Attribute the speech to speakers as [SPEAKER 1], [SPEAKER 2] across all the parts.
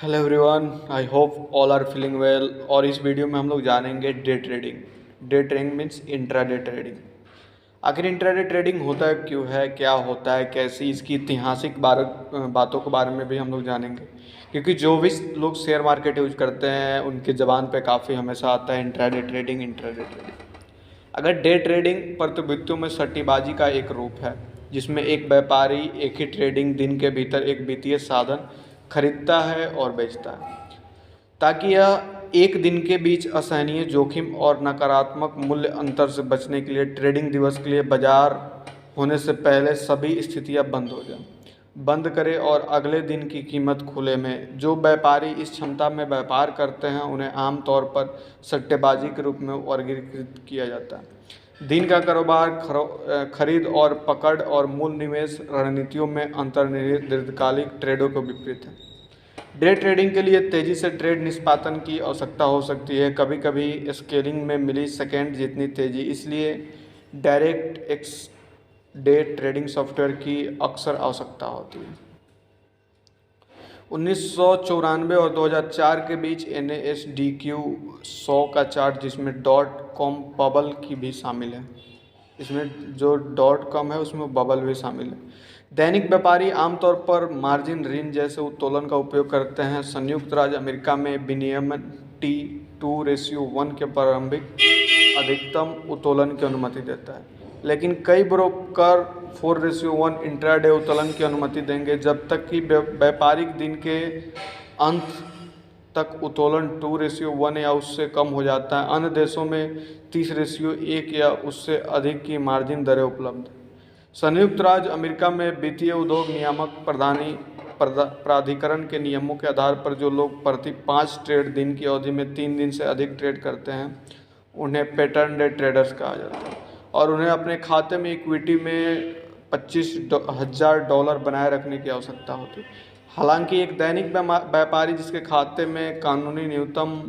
[SPEAKER 1] Hello everyone, I hope all are feeling well. और इस video में हम लोग जानेंगे day trading. Day trading means intraday trading. आखिर इंट्राडे ट्रेडिंग होता है क्यों है, क्या होता है, कैसी इसकी ऐतिहासिक बातों के बारे में भी हम लोग जानेंगे। क्योंकि जो भी लोग शेयर मार्केट यूज करते हैं उनके ज़बान पे काफ़ी हमेशा आता है इंट्राडे ट्रेडिंग, इंट्राडे ट्रेडिंग। अगर डे ट्रेडिंग प्रतिभूतियों में सट्टेबाजी का एक रूप है, जिसमें एक व्यापारी एक ही ट्रेडिंग दिन के भीतर एक वित्तीय साधन खरीदता है और बेचता है, ताकि यह एक दिन के बीच असहनीय जोखिम और नकारात्मक मूल्य अंतर से बचने के लिए ट्रेडिंग दिवस के लिए बाजार होने से पहले सभी स्थितियां बंद करें और अगले दिन की कीमत खुले में। जो व्यापारी इस क्षमता में व्यापार करते हैं उन्हें आमतौर पर सट्टेबाजी के रूप में वर्गीकृत किया जाता है। दिन का कारोबार खरीद और पकड़ और मूल निवेश रणनीतियों में अंतर्निहित दीर्घकालिक ट्रेडों के विपरीत है। डे ट्रेडिंग के लिए तेजी से ट्रेड निष्पादन की आवश्यकता हो सकती है, कभी कभी स्केलिंग में मिली सेकेंड जितनी तेजी। इसलिए direct x day trading software की अक्सर आवश्यकता होती है। 1994 और 2004 के बीच NASDQ 100 का चार्ट, जिसमें डॉट कॉम बबल की भी शामिल है, इसमें जो डॉट कॉम है उसमें बबल भी शामिल है। दैनिक व्यापारी आमतौर पर मार्जिन ऋण जैसे उत्तोलन का उपयोग करते हैं। संयुक्त राज्य अमेरिका में विनियमन T2:1 के प्रारंभिक अधिकतम उत्तोलन की अनुमति देता है, लेकिन कई ब्रोकर 4:1 इंट्राडे उत्तोलन की अनुमति देंगे जब तक कि व्यापारिक दिन के अंत तक उत्तोलन 2:1 या उससे कम हो जाता है। अन्य देशों में 30:1 या उससे अधिक की मार्जिन दरें उपलब्ध। संयुक्त राज्य अमेरिका में वित्तीय उद्योग नियामक प्राधिकरण के नियमों के आधार पर जो लोग प्रति 5 ट्रेड दिन की अवधि में 3 दिन से अधिक ट्रेड करते हैं उन्हें पैटर्न डे ट्रेडर्स कहा जाता है, और उन्हें अपने खाते में इक्विटी में $25,000 बनाए रखने की आवश्यकता होती है। हालांकि एक दैनिक व्यापारी जिसके खाते में कानूनी न्यूनतम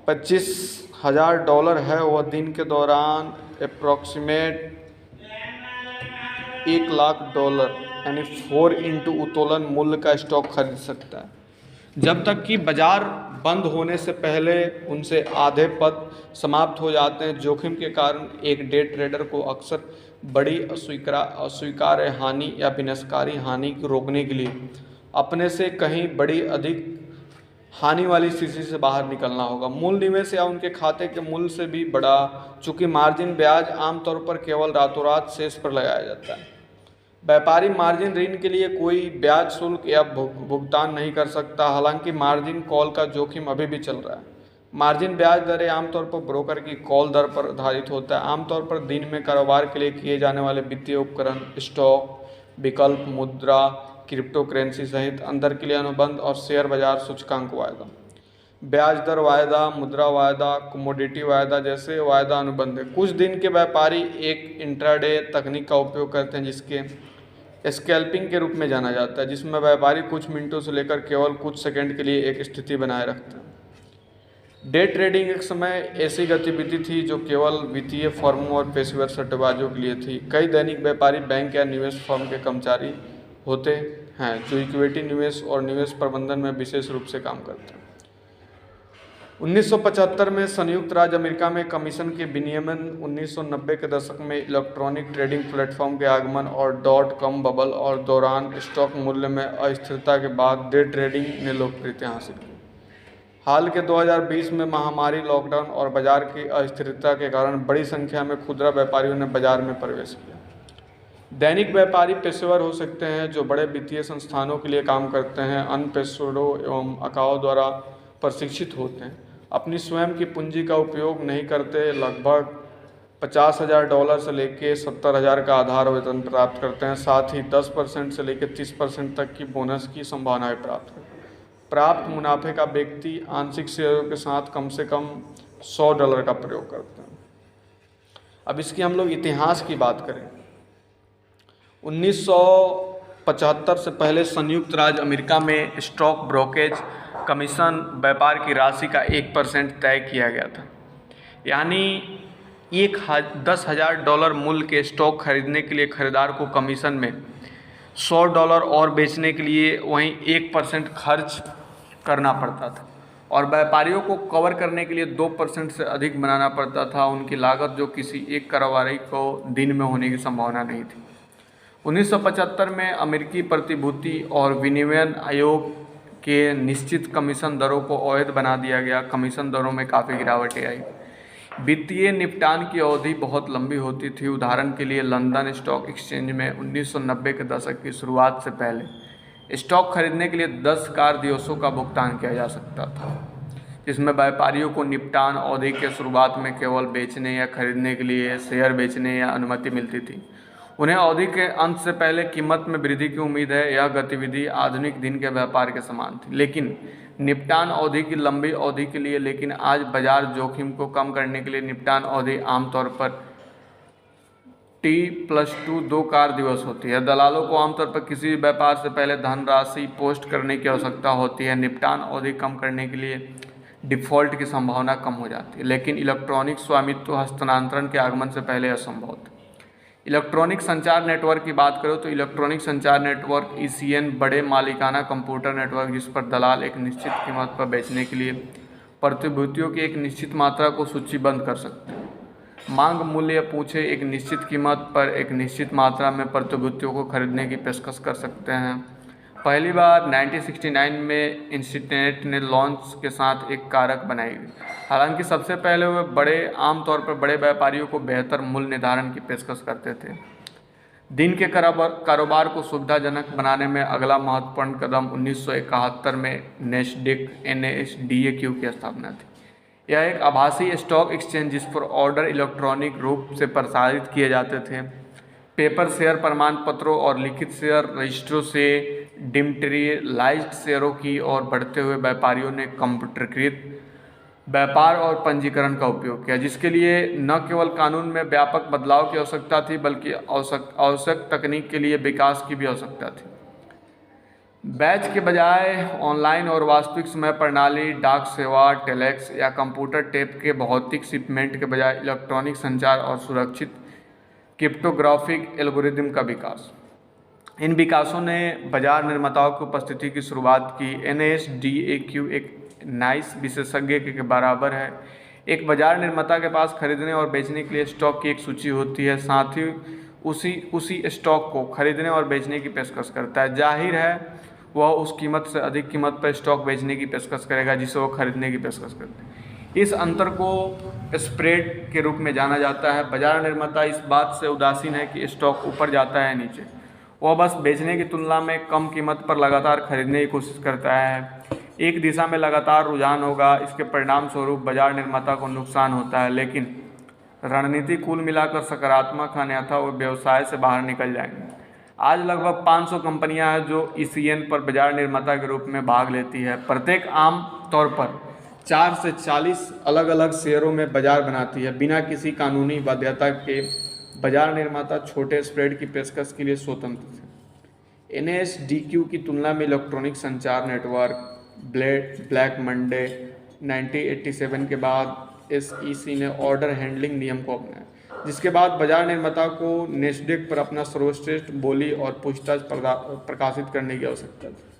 [SPEAKER 1] $25,000 है, वह दिन के दौरान अप्रॉक्सीमेट $1,00,000 यानी 4 इंटू उत्तोलन मूल्य का स्टॉक खरीद सकता है, जब तक कि बाजार बंद होने से पहले उनसे आधे पद समाप्त हो जाते हैं। जोखिम के कारण एक डे ट्रेडर को अक्सर बड़ी अस्वीकार्य हानि या विनाशकारी हानि को रोकने के लिए अपने से कहीं बड़ी अधिक हानि वाली स्थिति से बाहर निकलना होगा। मूल निवेश या उनके खाते के मूल्य से भी बड़ा, चूंकि मार्जिन ब्याज आमतौर पर केवल रातों रात शेष पर लगाया जाता है। व्यापारी मार्जिन ऋण के लिए कोई ब्याज शुल्क या भुगतान नहीं कर सकता। हालांकि मार्जिन कॉल का जोखिम अभी भी चल रहा है। मार्जिन ब्याज दरें आमतौर पर ब्रोकर की कॉल दर पर आधारित होता है। आमतौर पर दिन में कारोबार के लिए किए जाने वाले वित्तीय उपकरण, स्टॉक, विकल्प, मुद्रा, क्रिप्टो करेंसी सहित अंदर के लिए अनुबंध और शेयर बाजार सूचकांक वायदा, ब्याज दर वायदा, मुद्रा वायदा, कमोडिटी वायदा जैसे वायदा अनुबंध है। कुछ दिन के व्यापारी एक इंट्राडे तकनीक का उपयोग करते हैं जिसके स्कैल्पिंग के रूप में जाना जाता है, जिसमें व्यापारी कुछ मिनटों से लेकर केवल कुछ सेकंड के लिए एक स्थिति बनाए रखते हैं। डे ट्रेडिंग एक समय ऐसी गतिविधि थी जो केवल वित्तीय फर्मों और पेशेवर सट्टेबाजों के लिए थी। कई दैनिक व्यापारी बैंक या निवेश फर्म के कर्मचारी होते हैं जो इक्विटी निवेश और निवेश प्रबंधन में विशेष रूप से काम करते हैं। 1975 में संयुक्त राज्य अमेरिका में कमीशन के विनियमन, 1990 के दशक में इलेक्ट्रॉनिक ट्रेडिंग प्लेटफॉर्म के आगमन और डॉट कॉम बबल और दौरान स्टॉक मूल्य में अस्थिरता के बाद डे ट्रेडिंग ने लोकप्रियता हासिल की। हाल के 2020 में महामारी, लॉकडाउन और बाजार की अस्थिरता के कारण बड़ी संख्या में खुदरा व्यापारियों ने बाजार में प्रवेश किया। दैनिक व्यापारी पेशेवर हो सकते हैं जो बड़े वित्तीय संस्थानों के लिए काम करते हैं, अन्य पेशेवरों एवं अकाओं द्वारा प्रशिक्षित होते हैं, अपनी स्वयं की पूंजी का उपयोग नहीं करते, लगभग $50,000 से लेकर $70,000 का आधार वेतन प्राप्त करते हैं, साथ ही 10% से लेकर 30% तक की बोनस की संभावनाएं प्राप्त करते हैं। प्राप्त मुनाफे का व्यक्ति आंशिक शेयरों के साथ कम से कम $100 का प्रयोग करते हैं। अब इसकी हम लोग इतिहास की बात करें। 1975 से पहले संयुक्त राज्य अमेरिका में स्टॉक ब्रोकेज कमीशन व्यापार की राशि का 1% तय किया गया था, यानी $10,000 मूल्य के स्टॉक खरीदने के लिए खरीदार को कमीशन में $100 और बेचने के लिए वहीं 1% खर्च करना पड़ता था और व्यापारियों को कवर करने के लिए 2% से अधिक बनाना पड़ता था उनकी लागत, जो किसी एक कारोबारी को दिन में होने की संभावना नहीं थी। 1975 में अमेरिकी प्रतिभूति और विनिमय आयोग के निश्चित कमीशन दरों को अवैध बना दिया गया। कमीशन दरों में काफ़ी गिरावटें आई। वित्तीय निपटान की अवधि बहुत लंबी होती थी। उदाहरण के लिए लंदन स्टॉक एक्सचेंज में 1990 के दशक की शुरुआत से पहले स्टॉक खरीदने के लिए 10 कार्य दिवसों का भुगतान किया जा सकता था, जिसमें व्यापारियों को निपटान अवधि के शुरुआत में केवल बेचने या खरीदने के लिए शेयर बेचने या अनुमति मिलती थी। उन्हें अवधि के अंत से पहले कीमत में वृद्धि की उम्मीद है। यह गतिविधि आधुनिक दिन के व्यापार के समान थी, लेकिन निपटान अवधि की लंबी अवधि के लिए। लेकिन आज बाजार जोखिम को कम करने के लिए निपटान अवधि आमतौर पर T+2 2 कार्य दिवस होती है। दलालों को आमतौर पर किसी भी व्यापार से पहले धनराशि पोस्ट करने की आवश्यकता होती है। निपटान अवधि कम करने के लिए डिफ़ॉल्ट की संभावना कम हो जाती है, लेकिन इलेक्ट्रॉनिक स्वामित्व हस्तांतरण के आगमन से पहले असंभव था। इलेक्ट्रॉनिक संचार नेटवर्क की बात करो तो इलेक्ट्रॉनिक संचार नेटवर्क ECN बड़े मालिकाना कंप्यूटर नेटवर्क, जिस पर दलाल एक निश्चित कीमत पर बेचने के लिए प्रतिभूतियों की एक निश्चित मात्रा को सूचीबद्ध कर सकते हैं। मांग मूल्य पूछे एक निश्चित कीमत पर एक निश्चित मात्रा में प्रतिभूतियों को खरीदने की पेशकश कर सकते हैं। पहली बार 1969 में इंटरनेट ने लॉन्च के साथ एक कारक बनाई गई। हालांकि सबसे पहले वे आमतौर पर बड़े व्यापारियों को बेहतर मूल्य निर्धारण की पेशकश करते थे। दिन के कारोबार को सुविधाजनक बनाने में अगला महत्वपूर्ण कदम 1971 में NASDAQ की स्थापना थी। यह एक आभासी स्टॉक एक्सचेंज जिस पर ऑर्डर इलेक्ट्रॉनिक रूप से प्रसारित किए जाते थे। पेपर शेयर प्रमाण पत्रों और लिखित शेयर रजिस्ट्रों से डिमटेरियलाइज्ड शेयरों की ओर बढ़ते हुए व्यापारियों ने कंप्यूटरीकृत व्यापार और पंजीकरण का उपयोग किया, जिसके लिए न केवल कानून में व्यापक बदलाव की आवश्यकता थी बल्कि आवश्यक तकनीक के लिए विकास की भी आवश्यकता थी। बैच के बजाय ऑनलाइन और वास्तविक समय प्रणाली, डाक सेवा, टेलेक्स या कंप्यूटर टेप के भौतिक शिपमेंट के बजाय इलेक्ट्रॉनिक संचार और सुरक्षित क्रिप्टोग्राफिक एल्गोरिदम का विकास। इन विकासों ने बाजार निर्माताओं की उपस्थिति की शुरुआत की। NASDAQ एक नाइस विशेषज्ञ के बराबर है। एक बाजार निर्माता के पास खरीदने और बेचने के लिए स्टॉक की एक सूची होती है, साथ ही उसी स्टॉक को खरीदने और बेचने की पेशकश करता है। जाहिर है वह उस कीमत से अधिक कीमत पर स्टॉक बेचने की पेशकश करेगा जिसे वो खरीदने की पेशकश करते हैं। इस अंतर को स्प्रेड के रूप में जाना जाता है। बाजार निर्माता इस बात से उदासीन है कि स्टॉक ऊपर जाता है नीचे, वह बस बेचने की तुलना में कम कीमत पर लगातार खरीदने की कोशिश करता है। एक दिशा में लगातार रुझान होगा, इसके परिणाम स्वरूप बाजार निर्माता को नुकसान होता है, लेकिन रणनीति कुल मिलाकर सकारात्मक है, अन्यथा वो व्यवसाय से बाहर निकल जाएंगे। आज लगभग 500 कंपनियां हैं जो ECN पर बाजार निर्माता के रूप में भाग लेती है। प्रत्येक आम तौर पर 4 से 40 अलग अलग शेयरों में बाजार बनाती है। बिना किसी कानूनी बाध्यता के बाजार निर्माता छोटे स्प्रेड की पेशकश के लिए स्वतंत्र थे। NASDAQ की तुलना में इलेक्ट्रॉनिक संचार नेटवर्क ब्लैक मंडे 1987 के बाद SEC ने ऑर्डर हैंडलिंग नियम को अपनाया, जिसके बाद बाजार निर्माता को नेस्डेक पर अपना सर्वश्रेष्ठ बोली और पूछताछ प्रकाशित करने की आवश्यकता थी।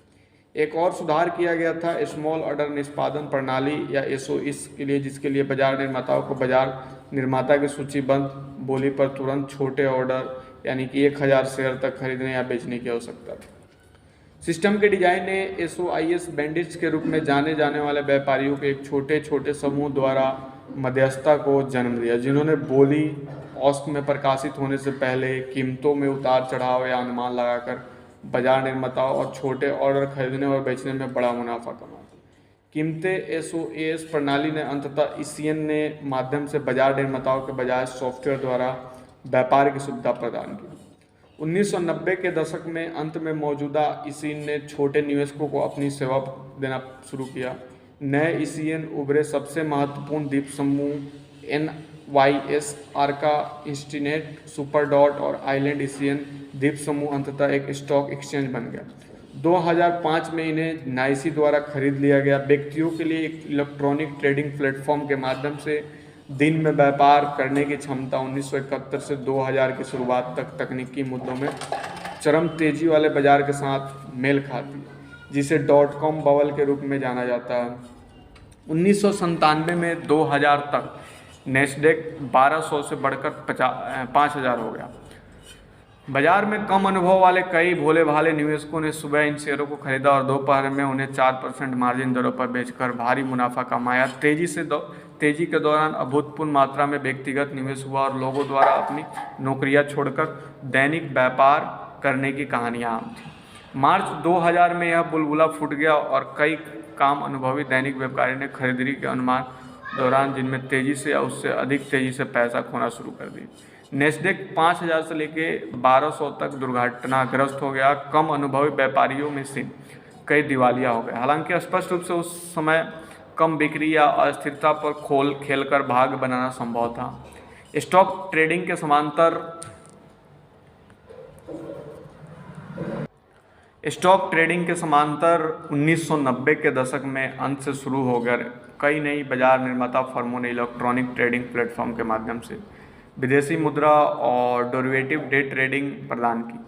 [SPEAKER 1] एक और सुधार किया गया था स्मॉल ऑर्डर निष्पादन प्रणाली या SOS के लिए, जिसके लिए बाजार निर्माताओं को बाजार निर्माता की सूचीबद्ध बोली पर तुरंत छोटे ऑर्डर यानी कि 1000 शेयर तक खरीदने या बेचने की आवश्यकता थी। सिस्टम के डिजाइन ने SOIS बैंडिट्स के रूप में जाने जाने वाले व्यापारियों के एक छोटे समूह द्वारा मध्यस्थता को जन्म दिया, जिन्होंने बोली औसत में प्रकाशित होने से पहले कीमतों में उतार चढ़ाव या अनुमान लगाकर बाजार निर्माताओं और छोटे ऑर्डर खरीदने और बेचने में बड़ा मुनाफा कमाया। कीमतें SOAS प्रणाली ने अंततः ECN ने माध्यम से बाजार निर्माताओं के बजाय सॉफ्टवेयर द्वारा व्यापार की सुविधा प्रदान की। 1990 के दशक में अंत में मौजूदा ECN ने छोटे निवेशकों को अपनी सेवा देना शुरू किया। नए ECN उभरे सबसे महत्वपूर्ण द्वीप समूह NYS, आर्का, इंस्टीनेट, सुपरडॉट और आइलैंड ECN द्वीप समूह अंततः एक स्टॉक एक्सचेंज बन गया। 2005 में इन्हें नाइसी द्वारा खरीद लिया गया। व्यक्तियों के लिए एक इलेक्ट्रॉनिक ट्रेडिंग प्लेटफॉर्म के माध्यम से दिन में व्यापार करने की क्षमता 1971 से 2000 की शुरुआत तक तकनीकी मुद्दों में चरम तेजी वाले बाजार के साथ मेल खाती है। जिसे .com बबल के रूप में जाना जाता है। 1997 में 2000 तक नेस्डेक 1200 से बढ़कर 5000 हो गया। बाजार में कम अनुभव वाले कई भोले भाले निवेशकों ने सुबह इन शेयरों को खरीदा और दोपहर में उन्हें 4% मार्जिन दरों पर बेचकर भारी मुनाफा कमाया। तेजी के दौरान अभूतपूर्व मात्रा में व्यक्तिगत निवेश हुआ और लोगों द्वारा अपनी नौकरियां छोड़कर दैनिक व्यापार करने की कहानियां आम थी। मार्च 2000 में यह बुलबुला फूट गया और कई काम अनुभवी दैनिक व्यापारी ने खरीदारी के अनुमान दौरान जिनमें तेजी से या उससे अधिक तेजी से पैसा खोना शुरू कर दी। नेस्डेक 5000 से लेकर 1200 तक दुर्घटनाग्रस्त हो गया। कम अनुभवी व्यापारियों में से कई दिवालिया हो गए। हालांकि स्पष्ट रूप से उस समय कम बिक्री या अस्थिरता पर खेलकर भाग्य बनाना संभव था। स्टॉक ट्रेडिंग के समांतर 1990 के दशक में अंत से शुरू हो गए कई नई बाजार निर्माता फर्मों ने इलेक्ट्रॉनिक ट्रेडिंग प्लेटफॉर्म के माध्यम से विदेशी मुद्रा और डेरिवेटिव डे ट्रेडिंग प्रदान की।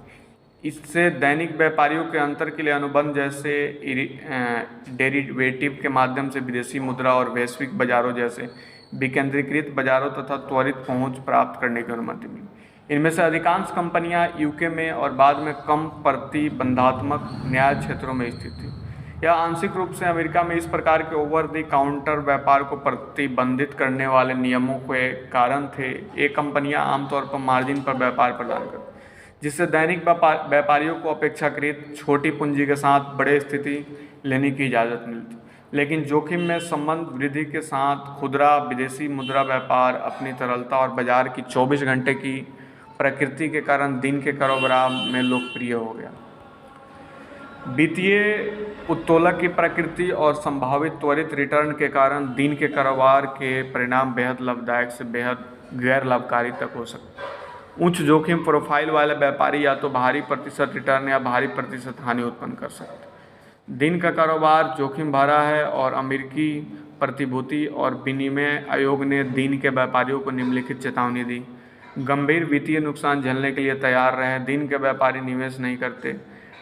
[SPEAKER 1] इससे दैनिक व्यापारियों के अंतर के लिए अनुबंध जैसे डेरिवेटिव के माध्यम से विदेशी मुद्रा और वैश्विक बाजारों जैसे विकेंद्रीकृत बाजारों तथा त्वरित पहुंच प्राप्त करने की अनुमति मिली। इनमें से अधिकांश कंपनियां यूके में और बाद में कम प्रतिबंधात्मक न्याय क्षेत्रों में स्थित थी। यह आंशिक रूप से अमेरिका में इस प्रकार के ओवर द काउंटर व्यापार को प्रतिबंधित करने वाले नियमों के कारण थे। ये कंपनियां आमतौर पर मार्जिन पर व्यापार प्रदान करती, जिससे दैनिक व्यापारियों को अपेक्षाकृत छोटी पूंजी के साथ बड़े स्थिति लेने की इजाज़त मिलती। लेकिन जोखिम में संबंध वृद्धि के साथ खुदरा विदेशी मुद्रा व्यापार अपनी तरलता और बाजार की 24 घंटे की प्रकृति के कारण दिन के कारोबार में लोकप्रिय हो गया। वित्तीय उत्तोलक की प्रकृति और संभावित त्वरित रिटर्न के कारण दिन के कारोबार के परिणाम बेहद लाभदायक से बेहद गैर लाभकारी तक हो सकते हैं। उच्च जोखिम प्रोफाइल वाले व्यापारी या तो भारी प्रतिशत रिटर्न या भारी प्रतिशत हानि उत्पन्न कर सकते हैं। दिन का कारोबार जोखिम भरा है और अमेरिकी प्रतिभूति और विनिमय आयोग ने दिन के व्यापारियों को निम्नलिखित चेतावनी दी। गंभीर वित्तीय नुकसान झेलने के लिए तैयार रहें। दिन के व्यापारी निवेश नहीं करते।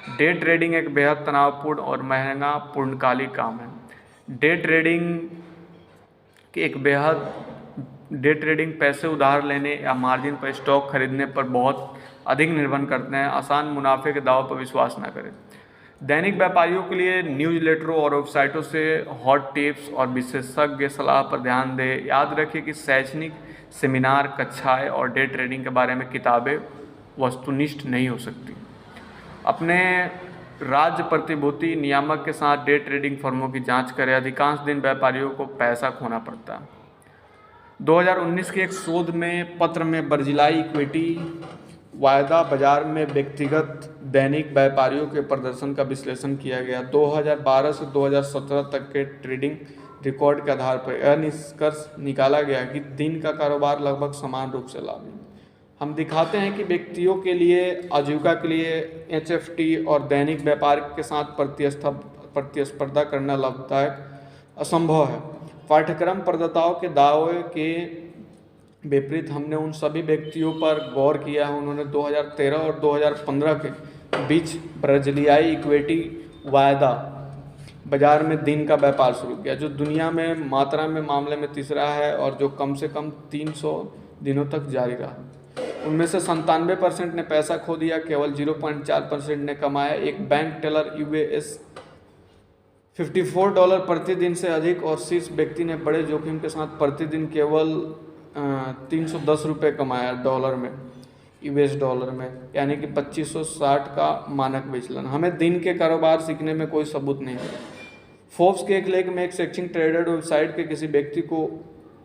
[SPEAKER 1] डे ट्रेडिंग एक बेहद तनावपूर्ण और महंगा पूर्णकालिक काम है। डे ट्रेडिंग पैसे उधार लेने या मार्जिन पर स्टॉक खरीदने पर बहुत अधिक निर्भर करते हैं। आसान मुनाफे के दावों पर विश्वास न करें। दैनिक व्यापारियों के लिए न्यूज़लेटरों और वेबसाइटों से हॉट टिप्स और विशेषज्ञ सलाह पर ध्यान दें। याद रखें कि शैक्षणिक सेमिनार, कक्षाएं और डे ट्रेडिंग के बारे में किताबें वस्तुनिष्ठ नहीं हो सकती। अपने राज्य प्रतिभूति नियामक के साथ डे ट्रेडिंग फर्मों की जांच करें। अधिकांश दिन व्यापारियों को पैसा खोना पड़ता है। 2019 के एक शोध में पत्र में बर्जिलाई इक्विटी वायदा बाजार में व्यक्तिगत दैनिक व्यापारियों के प्रदर्शन का विश्लेषण किया गया। 2012 से 2017 तक के ट्रेडिंग रिकॉर्ड के आधार पर यह निष्कर्ष निकाला गया कि दिन का कारोबार लगभग समान रूप से लाभ है। हम दिखाते हैं कि व्यक्तियों के लिए आजीविका के लिए एचएफटी और दैनिक व्यापार के साथ प्रतिस्पर्धा करना लाभदायक असंभव है। पाठ्यक्रम प्रदाताओं के दावे के विपरीत हमने उन सभी व्यक्तियों पर गौर किया है उन्होंने 2013 और 2015 के बीच ब्राजीलियाई इक्विटी वायदा बाजार में दिन का व्यापार शुरू किया, जो दुनिया में मात्रा में मामले में तीसरा है और जो कम से कम 300 दिनों तक जारी रहा। उनमें से 97% ने पैसा खो दिया, केवल 0.4% ने कमाया। एक बैंक टेलर यूएस $54 प्रतिदिन से अधिक और शीर्ष व्यक्ति ने बड़े जोखिम के साथ प्रतिदिन केवल 310 रुपये कमाया डॉलर में, यूएस डॉलर में, यानी कि 2560 का मानक विचलन। हमें दिन के कारोबार सीखने में कोई सबूत नहीं है। फोर्ब्स के एक लेख में एक सेक्शन ट्रेडर वेबसाइट के किसी व्यक्ति को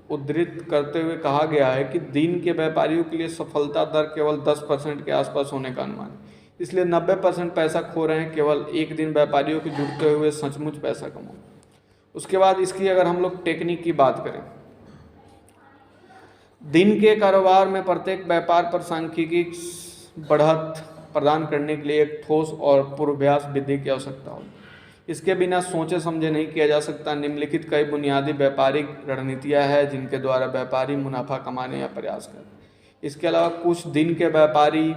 [SPEAKER 1] उद्धृत करते हुए कहा गया है कि दिन के व्यापारियों के लिए सफलता दर केवल 10% के आसपास होने का अनुमान है, इसलिए 90% पैसा खो रहे हैं केवल एक दिन व्यापारियों के जुड़ते हुए सचमुच पैसा कमाओ। उसके बाद इसकी अगर हम लोग टेक्निक की बात करें, दिन के कारोबार में प्रत्येक व्यापार पर सांख्यिकी बढ़त प्रदान करने के लिए एक ठोस और पूर्वाभ्यास विधि की आवश्यकता होगी। इसके बिना सोचे समझे नहीं किया जा सकता। निम्नलिखित कई बुनियादी व्यापारिक रणनीतियां हैं जिनके द्वारा व्यापारी मुनाफा कमाने या प्रयास करते हैं। इसके अलावा कुछ दिन के व्यापारी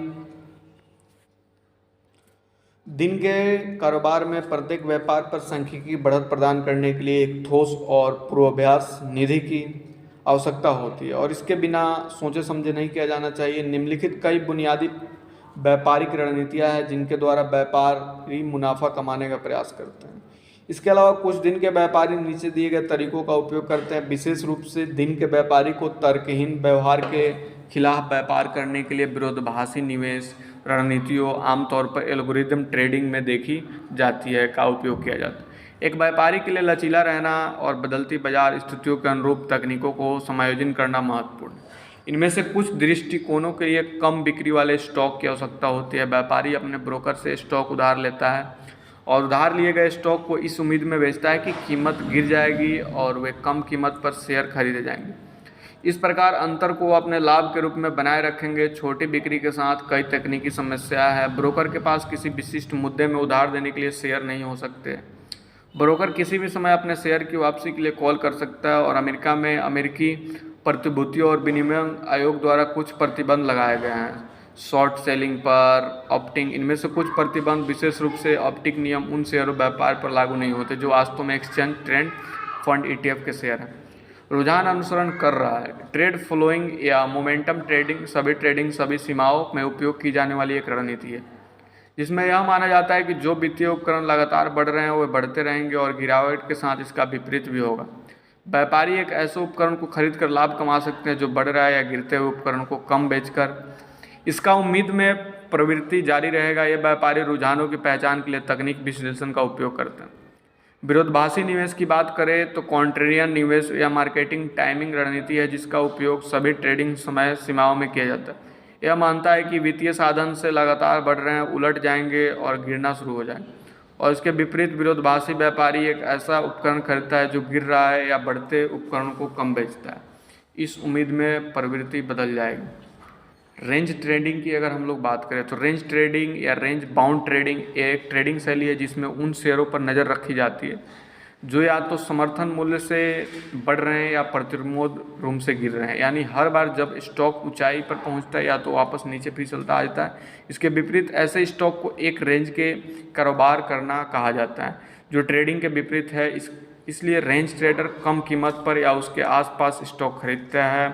[SPEAKER 1] दिन के कारोबार में प्रत्येक व्यापार पर सांख्यिकी बढ़त प्रदान करने के लिए एक ठोस और पूर्वाभ्यास निधि की आवश्यकता होती है और इसके बिना सोचे समझे नहीं किया जाना चाहिए। निम्नलिखित कई बुनियादी व्यापारिक रणनीतियाँ हैं जिनके द्वारा व्यापारी मुनाफा कमाने का प्रयास करते हैं। इसके अलावा कुछ दिन के व्यापारी नीचे दिए गए तरीकों का उपयोग करते हैं। विशेष रूप से दिन के व्यापारी को तर्कहीन व्यवहार के खिलाफ व्यापार करने के लिए विरोधाभासी निवेश रणनीतियों आमतौर पर एल्गोरिदम ट्रेडिंग में देखी जाती है का उपयोग किया जाता है। एक व्यापारी के लिए लचीला रहना और बदलती बाजार स्थितियों के अनुरूप तकनीकों को समायोजन करना महत्वपूर्ण है। इनमें से कुछ दृष्टिकोणों के लिए कम बिक्री वाले स्टॉक की आवश्यकता होती है। व्यापारी अपने ब्रोकर से स्टॉक उधार लेता है और उधार लिए गए स्टॉक को इस उम्मीद में बेचता है कि कीमत गिर जाएगी और वे कम कीमत पर शेयर खरीदे जाएंगे। इस प्रकार अंतर को अपने लाभ के रूप में बनाए रखेंगे। छोटी बिक्री के साथ कई तकनीकी समस्या है। ब्रोकर के पास किसी विशिष्ट मुद्दे में उधार देने के लिए शेयर नहीं हो सकते। ब्रोकर किसी भी समय अपने शेयर की वापसी के लिए कॉल कर सकता है और अमेरिका में अमेरिकी प्रतिभूतियों और विनिमय आयोग द्वारा कुछ प्रतिबंध लगाए गए हैं शॉर्ट सेलिंग पर ऑप्टिंग। इनमें से कुछ प्रतिबंध विशेष रूप से ऑप्टिक नियम उन शेयरों व्यापार पर लागू नहीं होते जो वास्तव में एक्सचेंज ट्रेंड फंड ETF के शेयर हैं। रुझान अनुसरण कर रहा है। ट्रेड फ्लोइंग या मोमेंटम ट्रेडिंग सभी सीमाओं में उपयोग की जाने वाली एक रणनीति है जिसमें यह माना जाता है कि जो वित्तीय उपकरण लगातार बढ़ रहे हैं वे बढ़ते रहेंगे और गिरावट के साथ इसका विपरीत भी होगा। व्यापारी एक ऐसे उपकरण को खरीद कर लाभ कमा सकते हैं जो बढ़ रहा है या गिरते हुए उपकरण को कम बेचकर इसका उम्मीद में प्रवृत्ति जारी रहेगा। ये व्यापारी रुझानों की पहचान के लिए तकनीक विश्लेषण का उपयोग करते हैं। विरोधाभासी निवेश की बात करें तो कॉन्ट्रेरियन निवेश या मार्केटिंग टाइमिंग रणनीति है जिसका उपयोग सभी ट्रेडिंग समय सीमाओं में किया जाता है। यह मानता है कि वित्तीय साधन से लगातार बढ़ रहे हैं उलट जाएंगे और गिरना शुरू हो जाएंगे और इसके विपरीत विरोधाभासी व्यापारी एक ऐसा उपकरण खरीदता है जो गिर रहा है या बढ़ते उपकरण को कम बेचता है। इस उम्मीद में प्रवृत्ति बदल जाएगी। रेंज ट्रेडिंग की अगर हम लोग बात करें तो रेंज ट्रेडिंग या रेंज बाउंड ट्रेडिंग एक ट्रेडिंग शैली है जिसमें उन शेयरों पर नज़र रखी जाती है जो या तो समर्थन मूल्य से बढ़ रहे हैं या प्रतिरोध रूम से गिर रहे हैं। यानी हर बार जब स्टॉक ऊंचाई पर पहुंचता है या तो वापस नीचे फिसलता आ जाता है। इसके विपरीत ऐसे स्टॉक को एक रेंज के कारोबार करना कहा जाता है जो ट्रेडिंग के विपरीत है। इसलिए रेंज ट्रेडर कम कीमत पर या उसके आसपास स्टॉक खरीदता है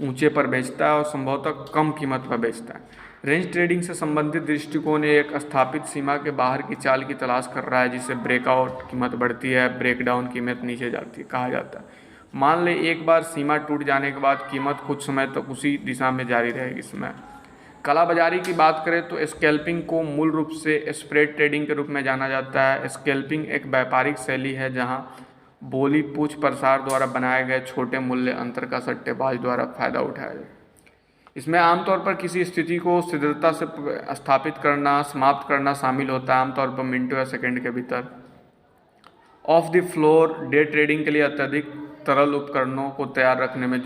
[SPEAKER 1] ऊंचे पर बेचता है और संभवतः कम कीमत पर बेचता है। रेंज ट्रेडिंग से संबंधित दृष्टिकोण एक स्थापित सीमा के बाहर की चाल की तलाश कर रहा है जिससे ब्रेकआउट कीमत बढ़ती है ब्रेकडाउन कीमत नीचे जाती है कहा जाता है। मान लें एक बार सीमा टूट जाने के बाद कीमत कुछ समय तक उसी दिशा में जारी रहेगी। इसमें काला बाजारी की बात करें तो स्कैल्पिंग को मूल रूप से स्प्रेड ट्रेडिंग के रूप में जाना जाता है। स्कैल्पिंग एक व्यापारिक शैली है जहां बोली पूछ प्रसार द्वारा बनाए गए छोटे मूल्य अंतर का सट्टेबाज द्वारा फायदा उठाया जाए। इसमें आमतौर पर किसी स्थिति को शीघ्रता से स्थापित करना समाप्त करना शामिल होता है आमतौर पर मिनटों या सेकंड के भीतर। Of the floor day trading के लिए अत्यधिक तरल उपकरणों को तैयार रखने में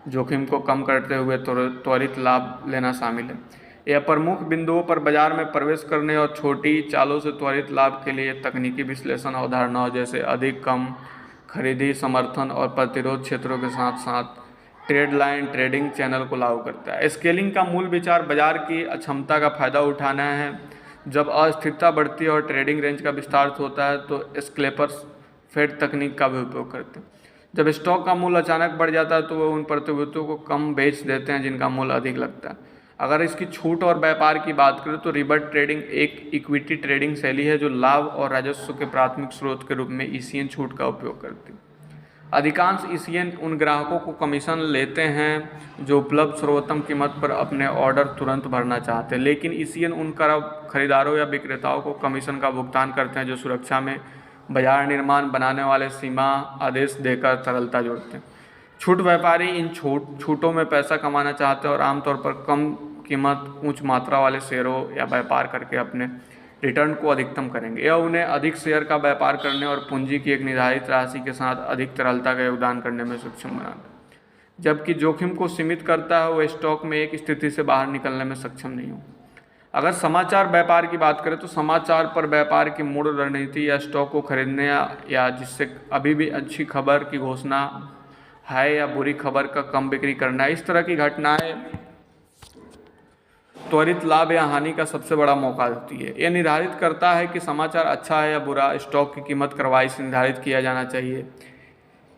[SPEAKER 1] जोखिम को कम करते हुए त्वरित लाभ लेना शामिल है। यह प्रमुख बिंदुओं पर बाजार में प्रवेश करने और छोटी चालों से त्वरित लाभ के लिए तकनीकी विश्लेषण अवधारणाओं जैसे अधिक कम खरीदी समर्थन और प्रतिरोध क्षेत्रों के साथ साथ ट्रेड लाइन ट्रेडिंग चैनल को लागू करता है। स्केलिंग का मूल विचार बाजार की अक्षमता का फायदा उठाना है। जब अस्थिरता बढ़ती है और ट्रेडिंग रेंज का विस्तार होता है तो स्कैल्पर्स फेड तकनीक का भी उपयोग करते हैं। जब स्टॉक का मूल्य अचानक बढ़ जाता है तो वो उन प्रतिभूतियों को कम बेच देते हैं जिनका मूल्य अधिक लगता है। अगर इसकी छूट और व्यापार की बात करें तो रिवर्स ट्रेडिंग एक इक्विटी ट्रेडिंग शैली है जो लाभ और राजस्व के प्राथमिक स्रोत के रूप में ECN छूट का उपयोग करती है। अधिकांश ECN उन ग्राहकों को कमीशन लेते हैं जो उपलब्ध सर्वोत्तम कीमत पर अपने ऑर्डर तुरंत भरना चाहते हैं, लेकिन ECN उन खरीदारों या विक्रेताओं को कमीशन का भुगतान करते हैं जो सुरक्षा में बाजार निर्माण बनाने वाले सीमा आदेश देकर तरलता जोड़ते हैं। छूट व्यापारी इन छूटों में पैसा कमाना चाहते हैं और आमतौर पर कम कीमत उच्च मात्रा वाले शेयरों या व्यापार करके अपने रिटर्न को अधिकतम करेंगे। यह उन्हें अधिक शेयर का व्यापार करने और पूंजी की एक निर्धारित राशि के साथ अधिक तरलता का योगदान करने में सक्षम बनाता है, जबकि जोखिम को सीमित करता है। वह स्टॉक में एक स्थिति से बाहर निकलने में सक्षम नहीं हो। अगर समाचार व्यापार की बात करें तो समाचार पर व्यापार की मूल रणनीति या स्टॉक को खरीदने या जिससे अभी भी अच्छी खबर की घोषणा है या बुरी खबर का कम बिक्री करना, इस तरह की घटनाएं त्वरित लाभ या हानि का सबसे बड़ा मौका देती है। यह निर्धारित करता है कि समाचार अच्छा है या बुरा। स्टॉक की कीमत कार्रवाई से निर्धारित किया जाना चाहिए,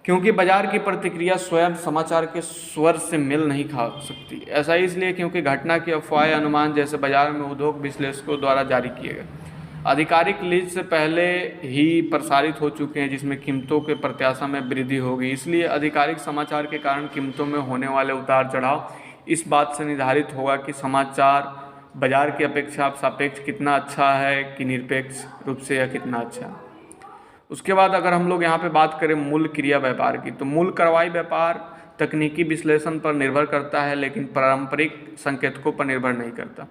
[SPEAKER 1] क्योंकि बाजार की प्रतिक्रिया स्वयं समाचार के स्वर से मेल नहीं खा सकती। ऐसा इसलिए क्योंकि घटना की अफवाहें अनुमान जैसे बाजार में उद्योग विश्लेषकों द्वारा जारी किए गए आधिकारिक लीड से पहले ही प्रसारित हो चुके हैं, जिसमें कीमतों के प्रत्याशा में वृद्धि होगी। इसलिए आधिकारिक समाचार के कारण कीमतों में होने वाले उतार चढ़ाव इस बात से निर्धारित होगा कि समाचार बाजार की अपेक्षा सापेक्ष कितना अच्छा है कि निरपेक्ष रूप से या कितना अच्छा है। उसके बाद अगर हम लोग यहाँ पे बात करें मूल क्रिया व्यापार की, तो मूल कार्रवाई व्यापार तकनीकी विश्लेषण पर निर्भर करता है, लेकिन पारंपरिक संकेतकों पर निर्भर नहीं करता।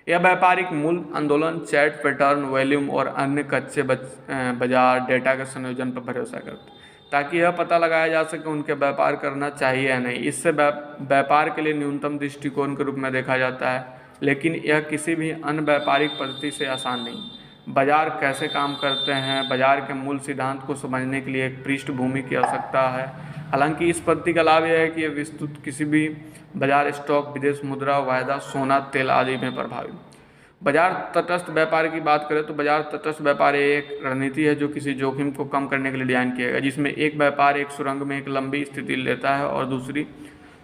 [SPEAKER 1] यह व्यापारिक मूल आंदोलन, चैट पैटर्न, वॉल्यूम और अन्य कच्चे बाजार डेटा के संयोजन पर भरोसा करता है, ताकि यह पता लगाया जा सके उनके व्यापार करना चाहिए या नहीं। इससे व्यापार के लिए न्यूनतम दृष्टिकोण के रूप में देखा जाता है, लेकिन यह किसी भी अन्य व्यापारिक पद्धति से आसान नहीं। बाजार कैसे काम करते हैं, बाजार के मूल सिद्धांत को समझने के लिए एक पृष्ठभूमि की आवश्यकता है। हालांकि इस पद्धति का लाभ यह है कि यह विस्तृत किसी भी बाजार, स्टॉक, विदेश मुद्रा, वायदा, सोना, तेल आदि में प्रभावी। बाजार तटस्थ व्यापार की बात करें तो बाजार तटस्थ व्यापार एक रणनीति है जो किसी जोखिम को कम करने के लिए डिजाइन किया गया, जिसमें एक व्यापार एक सुरंग में एक लंबी स्थिति लेता है और दूसरी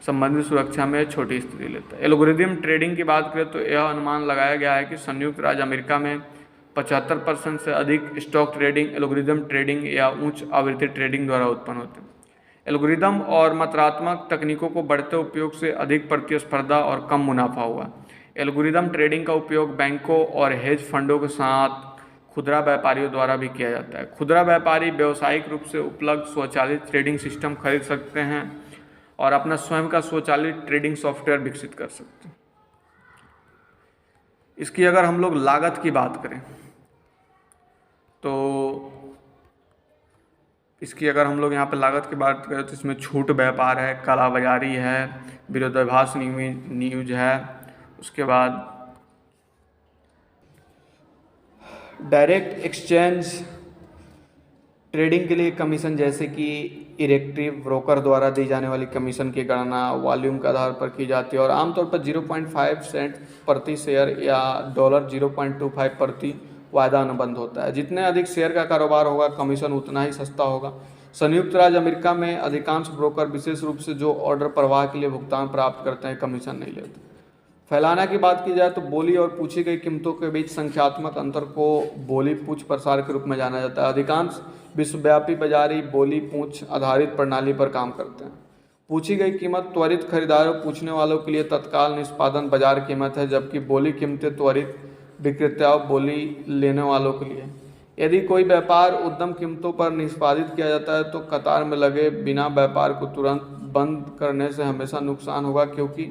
[SPEAKER 1] संबंधित सुरक्षा में छोटी स्थिति लेता है। एल्गोरिदम ट्रेडिंग की बात करें तो यह अनुमान लगाया गया है कि संयुक्त राज्य अमेरिका में 75% से अधिक स्टॉक ट्रेडिंग एल्गोरिदम ट्रेडिंग या उच्च आवृत्ति ट्रेडिंग द्वारा उत्पन्न होते हैं। एल्गोरिदम और मात्रात्मक तकनीकों को बढ़ते उपयोग से अधिक प्रतिस्पर्धा और कम मुनाफा हुआ। एल्गोरिदम ट्रेडिंग का उपयोग बैंकों और हेज फंडों के साथ खुदरा व्यापारियों द्वारा भी किया जाता है। खुदरा व्यापारी व्यावसायिक रूप से उपलब्ध स्वचालित ट्रेडिंग सिस्टम खरीद सकते हैं और अपना स्वयं का स्वचालित ट्रेडिंग सॉफ्टवेयर विकसित कर सकते हैं। इसकी अगर हम लोग लागत की बात करें तो इसकी अगर हम लोग यहाँ पे लागत की बात करें तो इसमें छूट व्यापार है, काला बाजारी है, विरोधाभास न्यूज है। उसके बाद डायरेक्ट एक्सचेंज ट्रेडिंग के लिए कमीशन, जैसे कि इरेक्टिव ब्रोकर द्वारा दी जाने वाली कमीशन की गणना वॉल्यूम के आधार पर की जाती है और आमतौर पर 0.5 सेंट प्रति शेयर या $0.25 प्रति वायदा अनुबंध होता है। जितने अधिक शेयर का कारोबार होगा कमीशन उतना ही सस्ता होगा। संयुक्त राज्य अमेरिका में अधिकांश ब्रोकर विशेष रूप से जो ऑर्डर प्रवाह के लिए भुगतान प्राप्त करते हैं कमीशन नहीं लेते। फैलाना की बात की जाए तो बोली और पूछी गई कीमतों के बीच संख्यात्मक अंतर को बोली पूछ प्रसार के रूप में जाना जाता है। अधिकांश विश्वव्यापी बाजारी बोली पूछ आधारित प्रणाली पर काम करते हैं। पूछी गई कीमत त्वरित खरीदारों पूछने वालों के लिए तत्काल निष्पादन बाजार कीमत है, जबकि बोली कीमतें त्वरित विक्रेताओं बोली लेने वालों के लिए। यदि कोई व्यापार उद्यम कीमतों पर निष्पादित किया जाता है तो कतार में लगे बिना व्यापार को तुरंत बंद करने से हमेशा नुकसान होगा, क्योंकि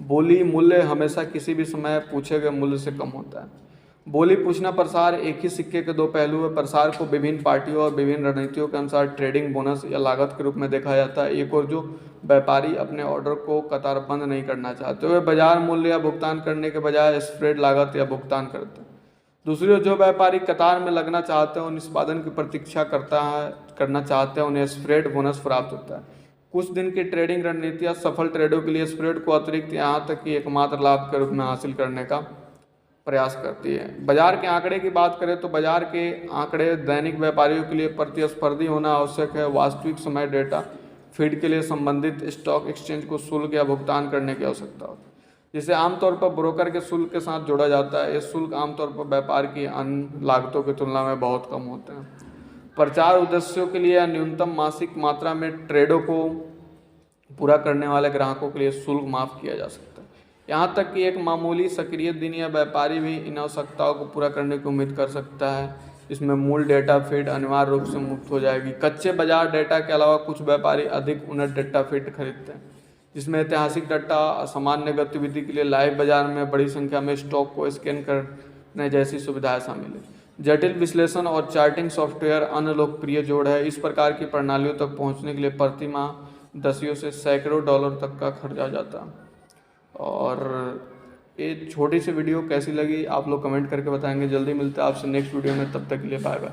[SPEAKER 1] बोली मूल्य हमेशा किसी भी समय पूछे गए मूल्य से कम होता है। बोली पूछना प्रसार एक ही सिक्के के दो पहलू है। प्रसार को विभिन्न पार्टियों और विभिन्न रणनीतियों के अनुसार ट्रेडिंग बोनस या लागत के रूप में देखा जाता है। एक और जो व्यापारी अपने ऑर्डर को कतारबंद नहीं करना चाहते, वे बाजार मूल्य या भुगतान करने के बजाय स्प्रेड लागत या भुगतान करते हैं। दूसरी ओर जो व्यापारी कतार में लगना चाहते हैं और निष्पादन की प्रतीक्षा करना चाहते हैं, उन्हें स्प्रेड बोनस प्राप्त होता है। कुछ दिन की ट्रेडिंग रणनीतियाँ सफल ट्रेडों के लिए स्प्रेड को अतिरिक्त यहाँ तक कि एकमात्र लाभ के रूप में हासिल करने का प्रयास करती है। बाजार के आंकड़े की बात करें तो बाजार के आंकड़े दैनिक व्यापारियों के लिए प्रतिस्पर्धी होना आवश्यक है। वास्तविक समय डेटा फीड के लिए संबंधित स्टॉक एक्सचेंज को शुल्क या भुगतान करने की आवश्यकता होती है, जिसे आमतौर पर ब्रोकर के शुल्क के साथ जोड़ा जाता है। ये शुल्क आमतौर पर व्यापार की अन्य लागतों की तुलना में बहुत कम होते हैं। प्रचार उद्देश्यों के लिए न्यूनतम मासिक मात्रा में ट्रेडों को पूरा करने वाले ग्राहकों के लिए शुल्क माफ़ किया जा सकता है। यहाँ तक कि एक मामूली सक्रिय दिन या व्यापारी भी इन आवश्यकताओं को पूरा करने की उम्मीद कर सकता है। इसमें मूल डेटा फीड अनिवार्य रूप से मुक्त हो जाएगी। कच्चे बाजार डेटा के अलावा कुछ व्यापारी अधिक उन्नत डेटा फीड खरीदते हैं, जिसमें ऐतिहासिक डाटा, असामान्य गतिविधि के लिए लाइव बाजार में बड़ी संख्या में स्टॉक को स्कैन करने जैसी सुविधाएं शामिल हैं। जटिल विश्लेषण और चार्टिंग सॉफ्टवेयर अन्य लोकप्रिय जोड़ है। इस प्रकार की प्रणालियों तक पहुंचने के लिए प्रति माह दसियों से सैकड़ों डॉलर तक का खर्च आ जाता है। और ये छोटी सी वीडियो कैसी लगी आप लोग कमेंट करके बताएंगे। जल्दी मिलते हैं आपसे नेक्स्ट वीडियो में, तब तक के लिए बाय बाय।